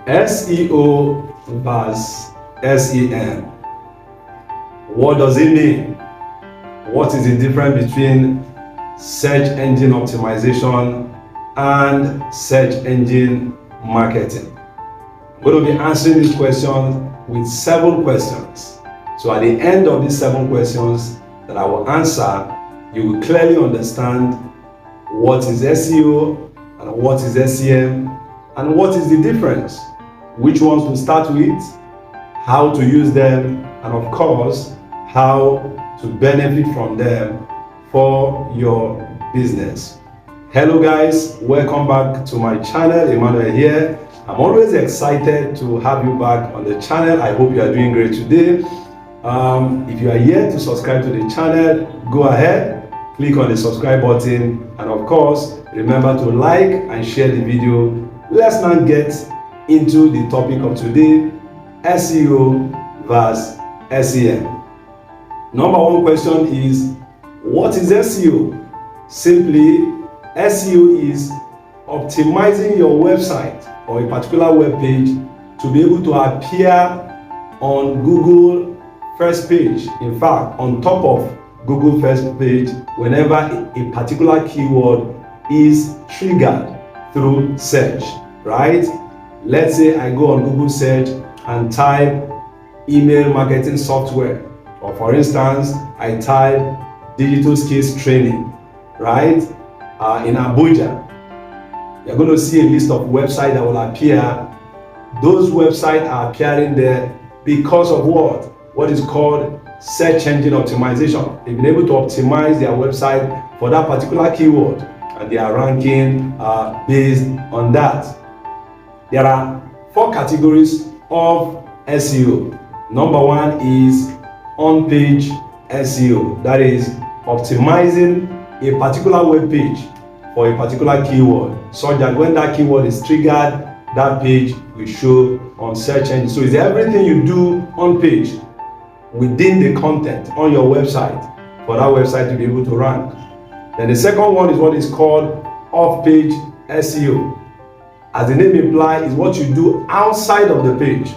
SEO vs SEM. What does it mean? What is the difference between search engine optimization and search engine marketing? I'm going to be answering this question with 7 questions. So at the end of these 7 questions that I will answer, you will clearly understand what is SEO and what is SEM and what is the difference, which ones to start with, how to use them, and of course, how to benefit from them for your business. Hello guys, welcome back to my channel. Emmanuel here. I'm always excited to have you back on the channel. I hope you are doing great today. If you are yet to subscribe to the channel, go ahead, click on the subscribe button, and of course, remember to like and share the video. Let's now get into the topic of today, SEO vs SEM. Number 1 question is, what is SEO? Simply, SEO is optimizing your website or a particular web page to be able to appear on Google first page. In fact, on top of Google first page whenever a particular keyword is triggered through search, right? Let's say I go on Google search and type email marketing software, or for instance, I type digital skills training, right? In Abuja, you're going to see a list of websites that will appear. Those websites are appearing there because of what is called search engine optimization. They've been able to optimize their website for that particular keyword, and they are ranking based on that. There are 4 categories of SEO. Number 1 is on-page SEO. That is optimizing a particular web page for a particular keyword, such that when that keyword is triggered, that page will show on search engine. So it's everything you do on page within the content on your website for that website to be able to rank. Then the second one is what is called off-page SEO. As the name implies, is what you do outside of the page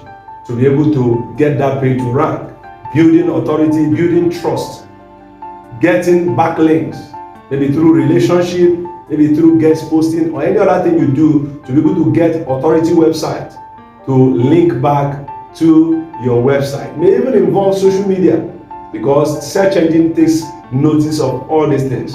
to be able to get that page to rank. Building authority, building trust, getting backlinks, maybe through relationship, maybe through guest posting, or any other thing you do to be able to get authority website to link back to your website. It may even involve social media, because search engine takes notice of all these things.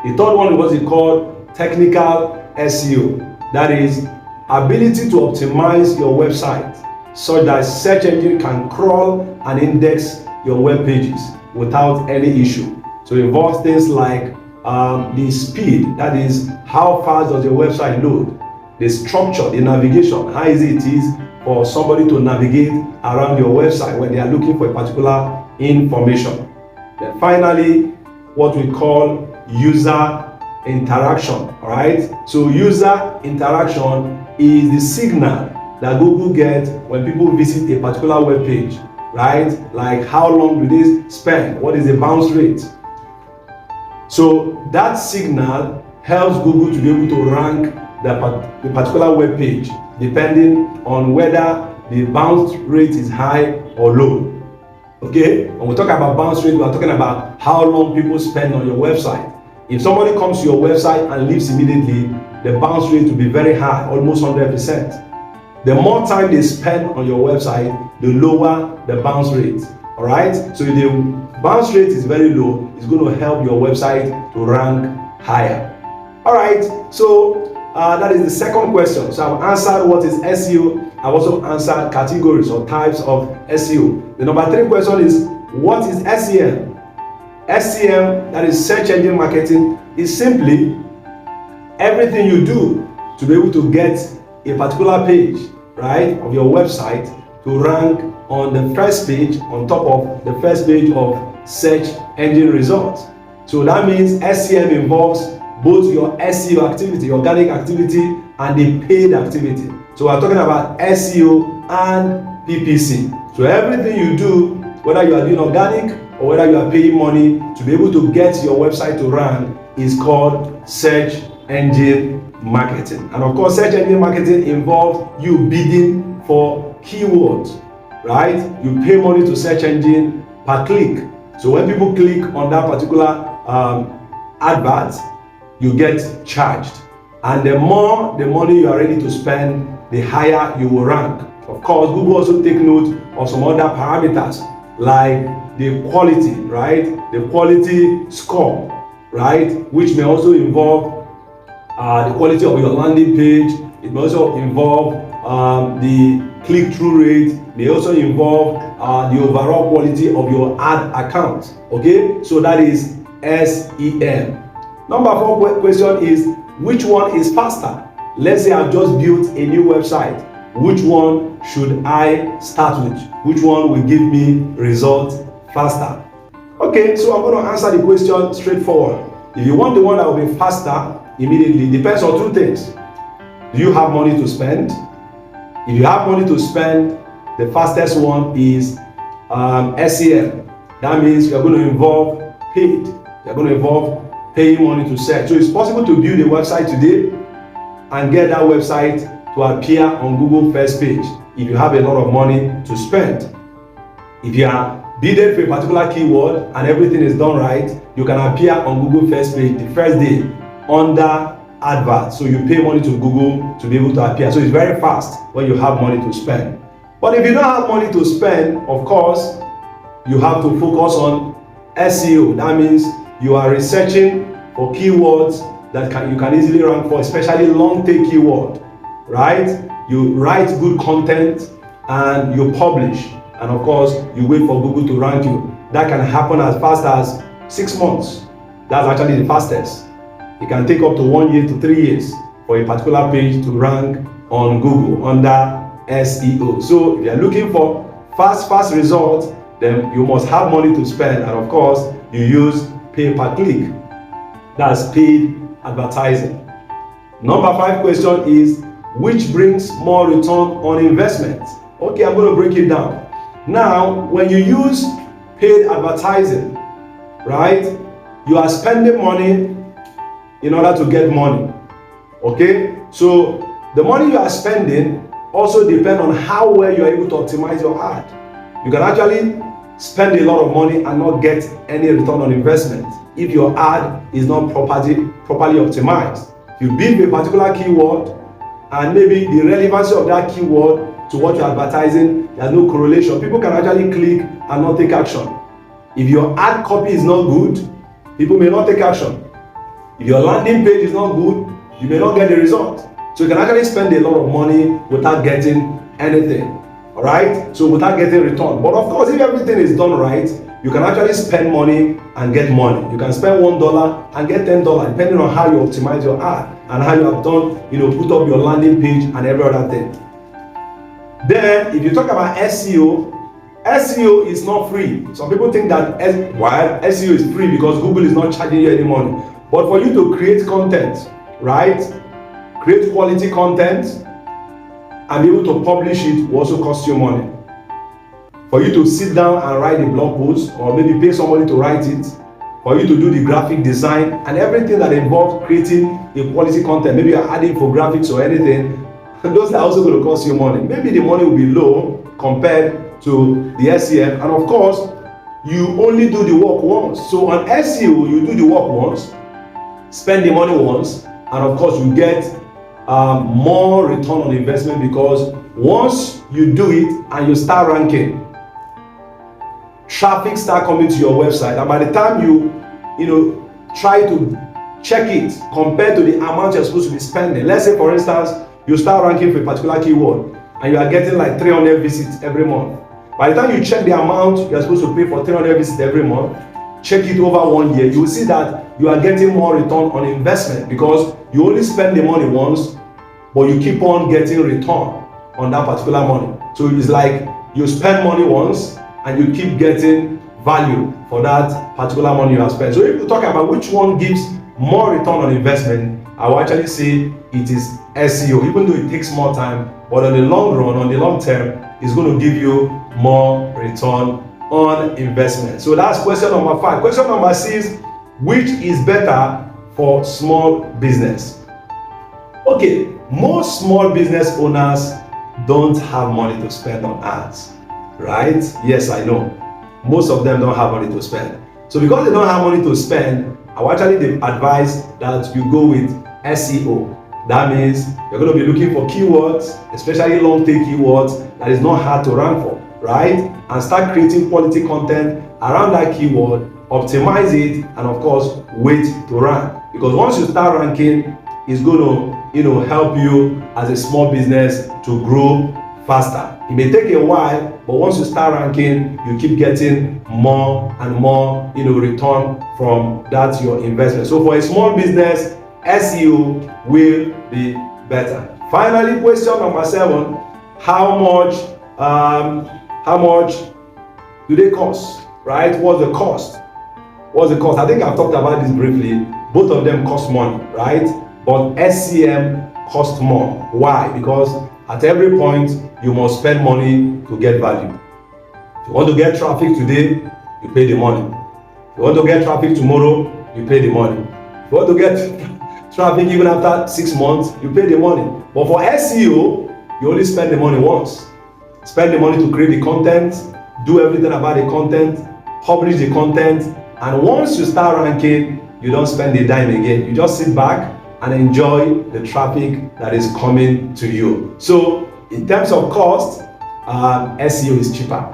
The third one is what is called technical SEO. That is ability to optimize your website so that search engine can crawl and index your web pages without any issue. So it involves things like the speed, that is how fast does your website load, the structure, the navigation, how easy it is for somebody to navigate around your website when they are looking for a particular information. Then finally, what we call user interaction. All right, so user interaction is the signal that Google gets when people visit a particular web page, right? Like how long do they spend, what is the bounce rate. So that signal helps Google to be able to rank the particular web page depending on whether the bounce rate is high or low. Okay, when we talk about bounce rate, we are talking about how long people spend on your website. If somebody comes to your website and leaves immediately, the bounce rate will be very high, almost 100%. The more time they spend on your website, the lower the bounce rate. All right, so if the bounce rate is very low, it's going to help your website to rank higher. All right, so that is the second question. So I've answered what is SEO. I've also answered categories or types of SEO. The number 3 question is, what is SEM? SEM, that is search engine marketing, is simply everything you do to be able to get a particular page, right, of your website to rank on the first page, on top of the first page of search engine results. So that means SEM involves both your SEO activity, organic activity, and the paid activity. So we're talking about SEO and PPC. So everything you do, whether you are doing organic or whether you are paying money to be able to get your website to rank, is called search engine marketing. And of course, search engine marketing involves you bidding for keywords, right? You pay money to search engine per click. So when people click on that particular advert, you get charged. And the more the money you are ready to spend, the higher you will rank. Of course, Google also take note of some other parameters like the quality, right? The quality score, right? Which may also involve the quality of your landing page. It may also involve the click-through rate. May also involve the overall quality of your ad account. Okay, so that is SEM. Number 4 question is, which one is faster? Let's say I've just built a new website. Which one should I start with? Which one will give me results faster? Okay, so I'm going to answer the question straightforward. If you want the one that will be faster immediately, it depends on 2 things. Do you have money to spend? If you have money to spend, the fastest one is SEM. That means you're going to involve paid. You're going to involve paying money to search. So it's possible to build a website today and get that website to appear on Google first page if you have a lot of money to spend. If you are bidding for a particular keyword and everything is done right, you can appear on Google first page the first day under advert. So you pay money to Google to be able to appear. So it's very fast when you have money to spend. But if you don't have money to spend, of course, you have to focus on SEO. That means you are researching for keywords that you can easily rank for, especially long tail keyword, right? You write good content and you publish, and of course you wait for Google to rank you. That can happen as fast as 6 months. That's actually the fastest. It can take up to 1 year to 3 years for a particular page to rank on Google under SEO. So if you're looking for fast results, then you must have money to spend, and of course you use pay per click. That's paid advertising. Number 5 question is, which brings more return on investment? Okay, I'm going to break it down. Now, when you use paid advertising, right, you are spending money in order to get money. Okay, so the money you are spending also depends on how well you are able to optimize your ad. You can actually spend a lot of money and not get any return on investment if your ad is not properly optimized. You bid a particular keyword and maybe the relevancy of that keyword to what you're advertising, there's no correlation. People can actually click and not take action. If your ad copy is not good, people may not take action. If your landing page is not good, you may not get the result. So you can actually spend a lot of money without getting anything. All right, so without getting return. But of course, if everything is done right, you can actually spend money and get money. You can spend $1 and get $10, depending on how you optimize your ad and how you have done, put up your landing page and every other thing. Then, if you talk about SEO, SEO is not free. Some people think that SEO is free because Google is not charging you any money. But for you to create content, right? Create quality content and be able to publish it will also cost you money. For you to sit down and write a blog post, or maybe pay somebody to write it, for you to do the graphic design and everything that involves creating a quality content, maybe you're adding infographics or anything, those are also going to cost you money. Maybe the money will be low compared to the SEM, and of course, you only do the work once. So on SEO, you do the work once, spend the money once, and of course, you get more return on investment, because once you do it and you start ranking, traffic start coming to your website, and by the time you try to check it compared to the amount you're supposed to be spending, let's say for instance you start ranking for a particular keyword and you are getting like 300 visits every month. By the time you check the amount you're supposed to pay for 300 visits every month, check it over 1 year, you will see that you are getting more return on investment, because you only spend the money once, but you keep on getting return on that particular money. So it's like you spend money once and you keep getting value for that particular money you have spent. So if you talk about which one gives more return on investment, I will actually say it is SEO, even though it takes more time, but on the long run, on the long term, it's going to give you more return on investment. So that's question number 5. Question number 6, which is better for small business? Okay, most small business owners don't have money to spend on ads, right? Yes, I know. Most of them don't have money to spend. So because they don't have money to spend, I would actually advise that you go with SEO. That means you're going to be looking for keywords, especially long tail keywords that is not hard to rank for, right? And start creating quality content around that keyword, optimize it, and of course, wait to rank. Because once you start ranking, it's going to help you as a small business to grow faster. It may take a while, but once you start ranking, you keep getting more and more return from that your investment. So for a small business, SEO will be better. Finally, question number 7: how much do they cost? Right? What's the cost? What's the cost? I think I've talked about this briefly. Both of them cost money, right? But SEM costs more. Why? Because at every point you must spend money to get value. If you want to get traffic today, you pay the money. If you want to get traffic tomorrow, you pay the money. If you want to get traffic even after 6 months, you pay the money. But for SEO, you only spend the money once. Spend the money to create the content, do everything about the content, publish the content, and once you start ranking, you don't spend a dime again. You just sit back and enjoy the traffic that is coming to you. So in terms of cost, SEO is cheaper,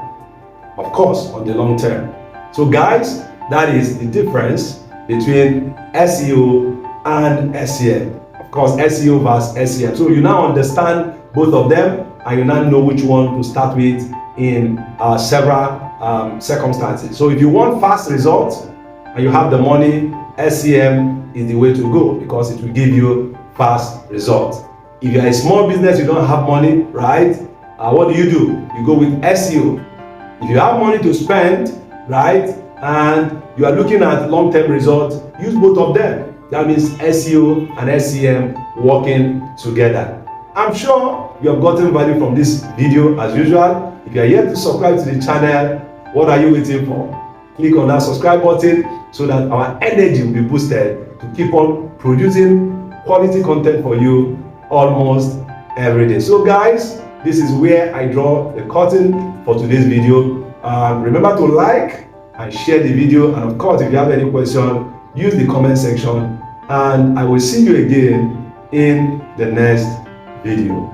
of course, on the long term. So guys, that is the difference between SEO and SEM. Of course, SEO versus SEM. So you now understand both of them, and you now know which one to start with in several circumstances. So if you want fast results and you have the money, SEM is the way to go because it will give you fast results. If you're a small business, you don't have money, right? What do? You go with SEO. If you have money to spend, right, and you are looking at long-term results, use both of them. That means SEO and SEM working together. I'm sure you have gotten value from this video as usual. If you are yet to subscribe to the channel, what are you waiting for? Click on that subscribe button so that our energy will be boosted to keep on producing quality content for you almost every day. So guys, this is where I draw the curtain for today's video. Remember to like and share the video, and of course if you have any question, use the comment section, and I will see you again in the next video.